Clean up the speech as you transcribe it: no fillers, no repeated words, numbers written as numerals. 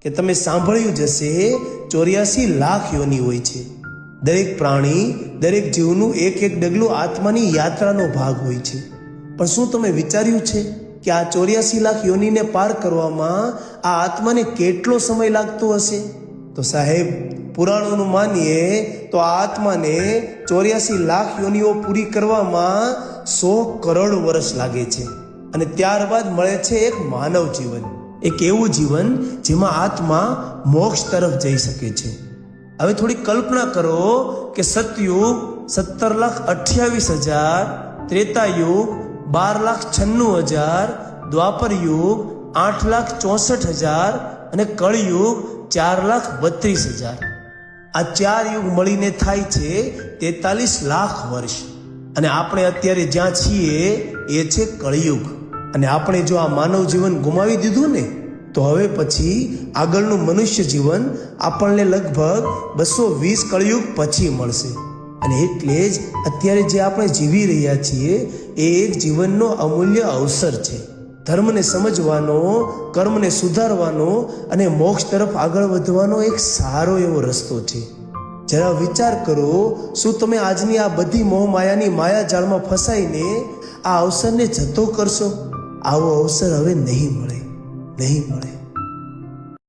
કે તમે સાંભળ્યું જ હશે 84 લાખ યોનિ હોય છે. દરેક પ્રાણી, દરેક જીવનું એક એક ડગલું આત્માની યાત્રાનો ભાગ હોય છે. પણ શું તમે વિચાર્યું છે કે આ 84 લાખ યોનિને પાર કરવામાં આ આત્માને કેટલો સમય લાગતો હશે? તો સાહેબ, પુરાણોનું માનીએ તો આ આત્માને 84 લાખ યોનિઓ પૂરી કરવામાં 100 કરોડ વર્ષ લાગે છે. અને ત્યારબાદ મળે છે એક માનવ જીવન, એક એવું જીવન જેમાં આત્મા મોક્ષ તરફ જઈ શકે છે. હવે થોડી કલ્પના કરો કે સતયુગ 17,28,000, ત્રેતાયુગ 12,96,000, દ્વાપર યુગ 8,64,000 અને કળયુગ 4,32,000. આ 4 યુગ મળીને થાય છે 43 લાખ વર્ષ. અને આપણે અત્યારે જ્યાં છીએ એ છે કળયુગ. અને આપણે જો આ માનવ જીવન ગુમાવી દીધું ને, તો હવે પછી આગળનું મનુષ્ય જીવન આપણને લગભગ 220 કળયુગ પછી મળશે. અને એટલે જ અત્યારે જે આપણે જીવી રહ્યા છીએ એ એક જીવનનો અમૂલ્ય અવસર છે. ધર્મને સમજવાનો, કર્મને સુધારવાનો અને મોક્ષ તરફ આગળ વધવાનો એક સારો એવો રસ્તો છે. જરા વિચાર કરો, શું તમે આજની આ બધી મોહમાયાની માયાજાળમાં ફસાઈને આ અવસરને જતો કરશો? આવો અવસર હવે નહીં મળે.